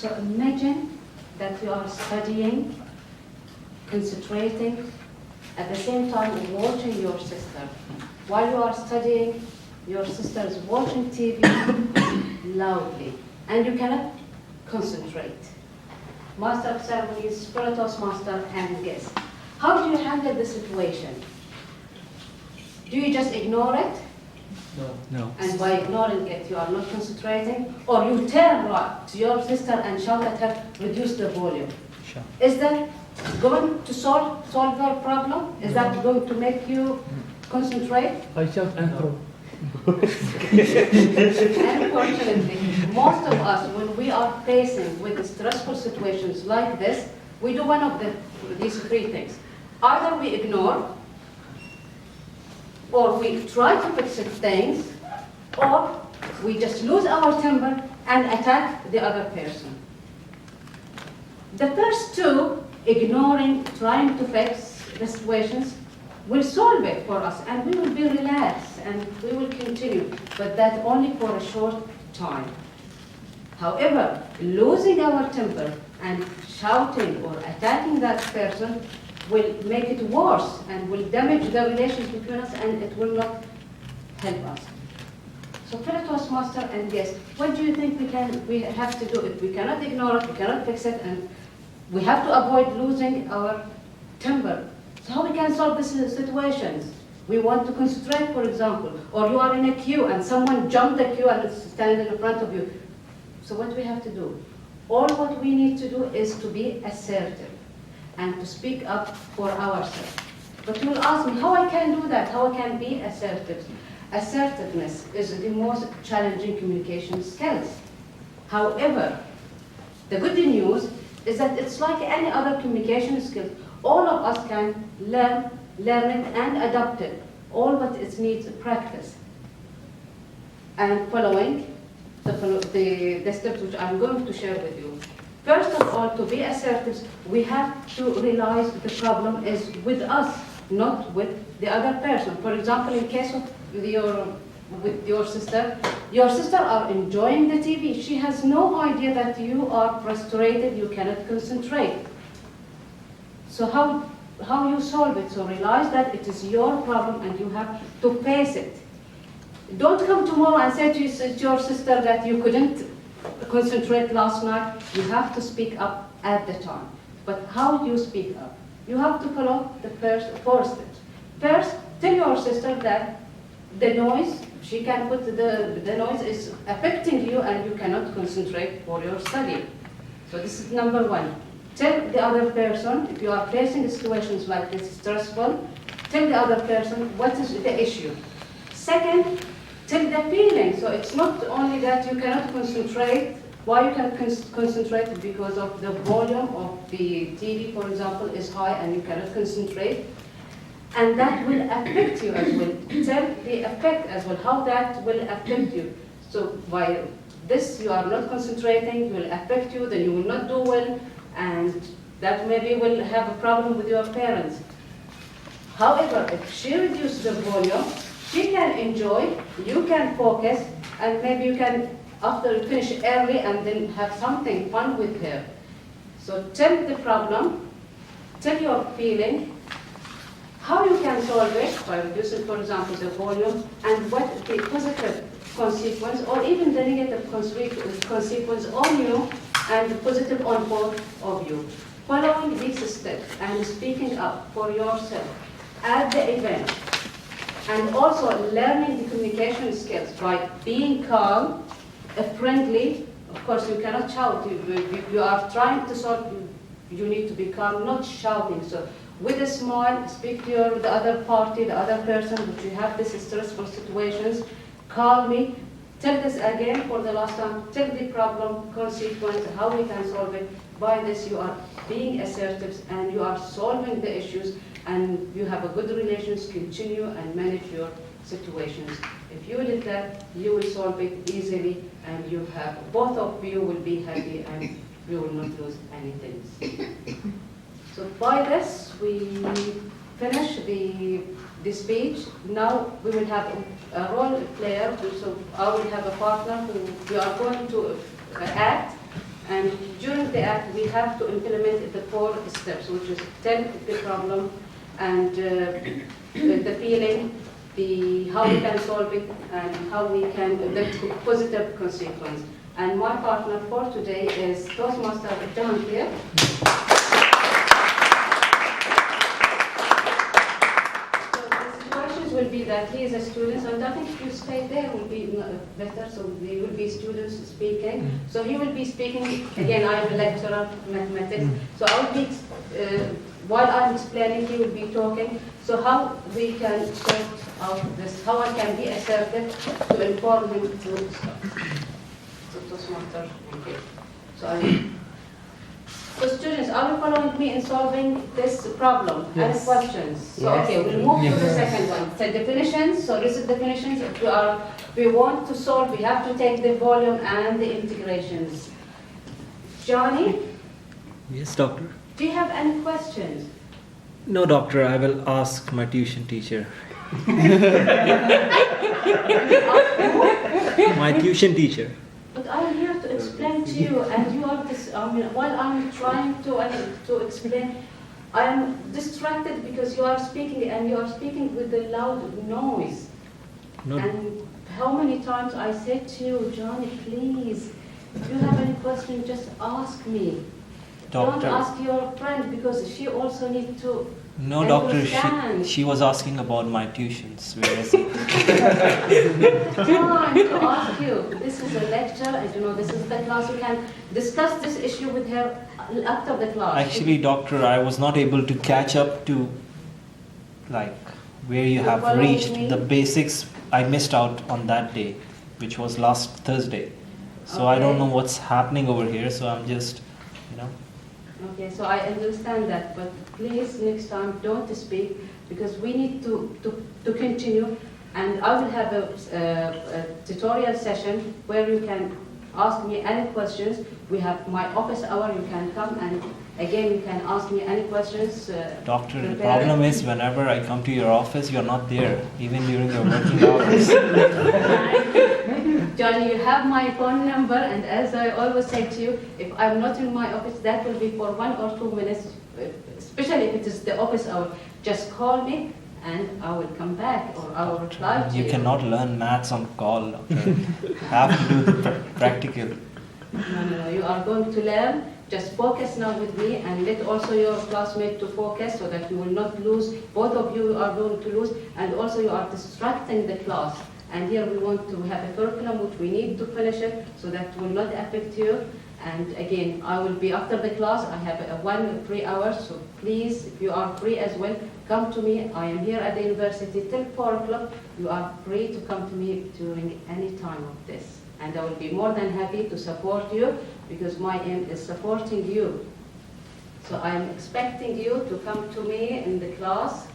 So imagine that you are studying, concentrating, at the same time watching your sister. While you are studying, your sister is watching TV loudly, and you cannot concentrate. Master of ceremonies, Toastmaster, and guest. How do you handle the situation? Do you just ignore it? No. And by ignoring it, you are not concentrating? Or you turn right to your sister and shout at her, reduce the volume? Sure. Is that going to solve your problem? Is that going to make you concentrate? I shout and throw. Unfortunately, most of us, when we are facing with stressful situations like this, we do one of these three things. Either we ignore, or we try to fix things, or we just lose our temper and attack the other person. The first two, ignoring, trying to fix the situations, will solve it for us, and we will be relaxed and we will continue, but that only for a short time. However, losing our temper and shouting or attacking that person will make it worse and will damage the relations between us, and it will not help us. So, fellow Toastmaster and guest, what do you think we have to do? If we cannot ignore it, we cannot fix it, and we have to avoid losing our temper. So how we can solve these situations? We want to concentrate, for example, or you are in a queue and someone jumped the queue and is standing in front of you. So what we have to do? All what we need to do is to be assertive and to speak up for ourselves. But you will ask me how I can do that, how I can be assertive. Assertiveness is the most challenging communication skills. However, the good news is that it's like any other communication skill. All of us can learn it and adopt it. All but it needs practice. And following the steps which I'm going to share with you. First of all, to be assertive, we have to realize the problem is with us, not with the other person. For example, in case of with your sister are enjoying the TV. She has no idea that you are frustrated, you cannot concentrate. So how you solve it? So realize that it is your problem and you have to face it. Don't come tomorrow and say to your sister that you couldn't concentrate last night. You have to speak up at the time. But how do you speak up? You have to follow the four steps. First, tell your sister that the noise, she can put the noise is affecting you and you cannot concentrate for your study. So this is number one. Tell the other person, if you are facing situations like this stressful, tell the other person what is the issue. Second, tell the feeling. So it's not only that you cannot concentrate. Why you can concentrate? Because of the volume of the TV, for example, is high and you cannot concentrate. And that will affect you as well. Tell the effect as well, how that will affect you. So by this you are not concentrating, will affect you, then you will not do well, and that maybe will have a problem with your parents. However, if she reduces the volume, she can enjoy, you can focus, and maybe you can, after finish early, and then have something fun with her. So tell the problem, tell your feeling, how you can solve it by reducing, for example, the volume, and what the positive consequence, or even the negative consequence on you, and the positive on both of you. Following these steps and speaking up for yourself at the event, and also learning the communication skills by being calm, friendly. Of course, you cannot shout. You are trying to solve, you need to be calm, not shouting. So with a smile, speak to the other party, the other person, which you have these stressful situations, calmly. Tell this again for the last time. Tell the problem, consequence, how we can solve it. By this, you are being assertive and you are solving the issues, and you have a good relations, continue and manage your situations. If you did that, you will solve it easily, and you have both of you will be happy, and you will not lose anything. So by this, we finish the speech. Now we will have a role player. So I will have a partner who we are going to act, and And during the act, we have to implement the 4 steps, which is tell the problem, and the feeling, how we can solve it, and how we can, the positive consequence. And my partner for today is Toastmaster Juma here. Will be that he is a student, and I think if you stay there will be better, so there will be students speaking. So he will be speaking, again I am a lecturer mathematics, so I will be, while I'm explaining, he will be talking, so how we can sort out this, how I can be assertive to inform him to smarter. So students, are you following me in solving this problem? Yes. Any questions? So Yes. okay, we'll move to the second one. So definitions, so this is definitions. If we want to solve, we have to take the volume and the integrations. Johnny, Yes, doctor. do you have any questions? No, doctor, I will ask my tuition teacher. My tuition teacher. But I'm here to explain to you, and you are this. While I'm trying to explain, I am distracted because you are speaking, and you are speaking with a loud noise. No. And how many times I said to you, Johnny, please, if you have any question, just ask me. Doctor. Don't ask your friend, because she also needs to. No, doctor, understand. she was asking about my tuitions. Where is it? Time to ask you. This is a lecture, and you know this is the class. You can discuss this issue with her after the class. Actually, doctor, I was not able to catch up to, like, where you have following reached. me? The basics I missed out on that day, which was last Thursday. So I don't Okay. know what's happening over here, so I'm just, Okay, so I understand that, but please next time don't speak, because we need to continue, and I will have a tutorial session where you can ask me any questions. We have my office hour, you can come, and again you can ask me any questions. Doctor, the prepare. problem is whenever I come to your office, you're not there, even during your working hours. Johnny, you have my phone number, and as I always say to you, if I'm not in my office, that will be for 1 or 2 minutes, especially if it is the office hour. Just call me, and I will come back, or I will reply to you. You cannot learn maths on call, doctor. You have to do the practical. No, you are going to learn. Just focus now with me, and let also your classmate to focus, so that you will not lose. Both of you are going to lose, and also you are distracting the class. And here we want to have a curriculum which we need to finish it, so that will not affect you. And again, I will be after the class. I have a 1 3 hours, so please, if you are free as well, come to me. I am here at the university till 4 o'clock. You are free to come to me during any time of this. And I will be more than happy to support you, because my aim is supporting you. So I am expecting you to come to me in the class,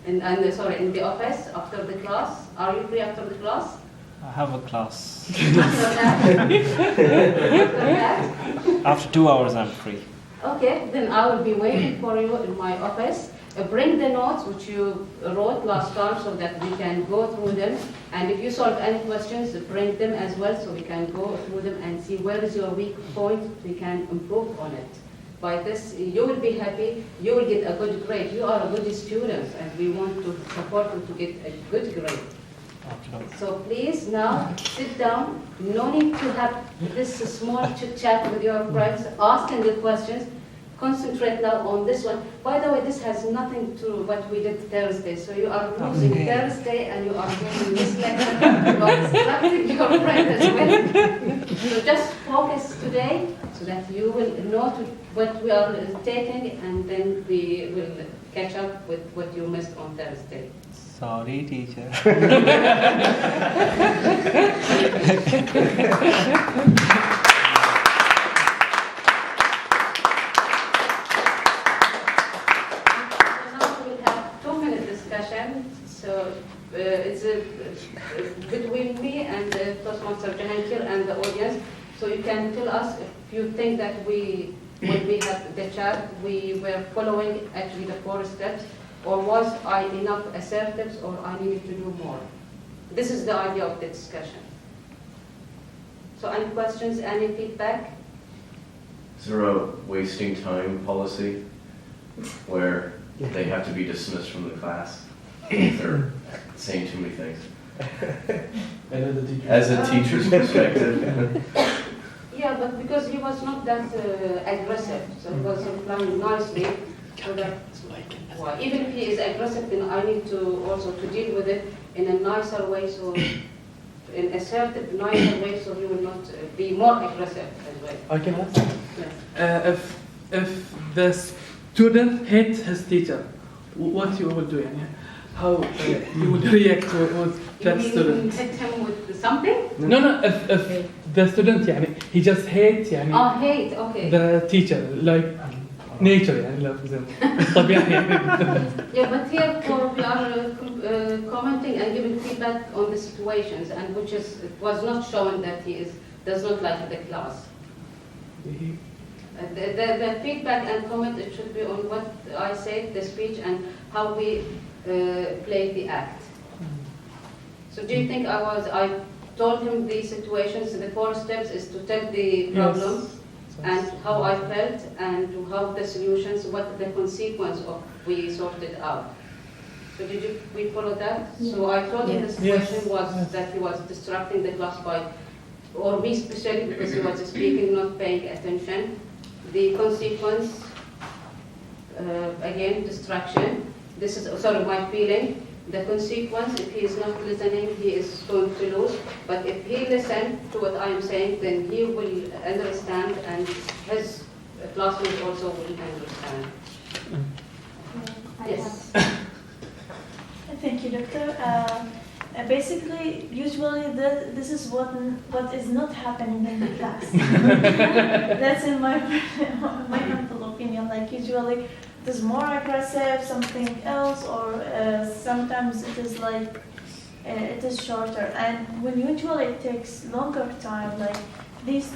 in the office after the class. Are you free after the class? I have a class. After that? After 2 hours, I'm free. Okay, then I will be waiting for you in my office. Bring the notes which you wrote last time, so that we can go through them. And if you solve any questions, bring them as well, so we can go through them and see where is your weak point. We can improve on it. By this, you will be happy. You will get a good grade. You are a good student, and we want to support you to get a good grade. Okay. So please now sit down. No need to have this small chit chat with your friends, asking the questions. Concentrate now on this one. By the way, this has nothing to do what we did Thursday. So you are losing Okay. Thursday, and you are doing this lecture. You are distracting your friend as well. So just focus today, so that you will know what we are taking, and then we will catch up with what you missed on Thursday. Sorry, teacher. So it's between me and Toastmaster Jahangir and the audience. So you can tell us if you think that when we had the chat, we were following actually the 4 steps, or was I enough assertives, or I needed to do more. This is the idea of the discussion. So any questions, any feedback? Is there a wasting time policy where they have to be dismissed from the class if they're saying too many things? As a teacher's perspective. Yeah, but because he was not that aggressive, so he was replying nicely. So that, well, even if he is aggressive, then I need to also to deal with it in a nicer way, so in assertive, nicer way, so he will not be more aggressive as well. I can ask. Yes. If the student hates his teacher, what you will do? يعني? How you will react with that You student? hit him with something? No. If the student يعني, he just hates يعني, Oh, hate, okay. the teacher, like nature يعني, لا زي الطبيعي يعني. Yeah, but here we are commenting and giving feedback on the situations, and which is it was not showing that he does not like the class. The feedback and comment, it should be on what I said, the speech, and how we played the act. So do you think I told him the situations, the 4 steps is to tell the problem, and how I felt, and how the solutions, what the consequence of we sorted out. So we follow that? Yeah. So I told him the situation was that he was distracting the class by, or me especially because he was speaking, not paying attention. The consequence, again, distraction. This is sort of my feeling. The consequence, if he is not listening, he is going to lose. But if he listens to what I am saying, then he will understand, and his classmates also will understand. Yes. Thank you, Doctor. Basically, usually this is what is not happening in the class. That's in my humble opinion. Like usually, it is more aggressive, something else, or sometimes it is like it is shorter. And when usually it takes longer time, like this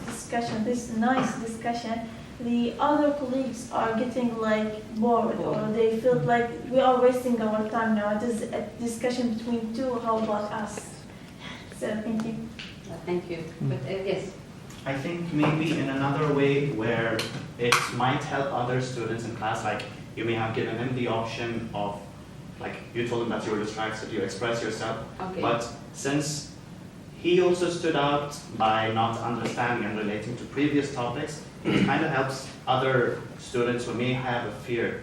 nice discussion, the other colleagues are getting like bored, or they feel like we are wasting our time now. It is a discussion between two. How about us? So thank you. Thank you. But yes. I think maybe in another way where it might help other students in class, like you may have given him the option of, like you told him that you were distracted, you express yourself, Okay. But since he also stood out by not understanding and relating to previous topics, it kind of helps other students who may have a fear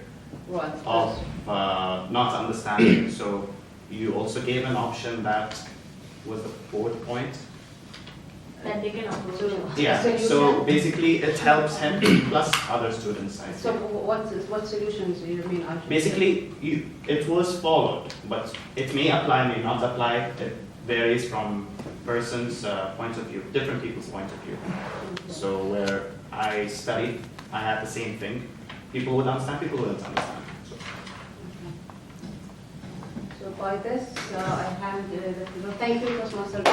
of not understanding. So you also gave an option that was the 4th point. That they can approach. Yeah, so basically it helps him plus other students, I think. So what solutions do you mean? Basically, it was followed, but it may apply, may not apply. It varies from person's point of view, different people's point of view. Okay. So where I studied, I had the same thing. People would understand, people wouldn't understand. So by this, I hand thank you, Toastmasters.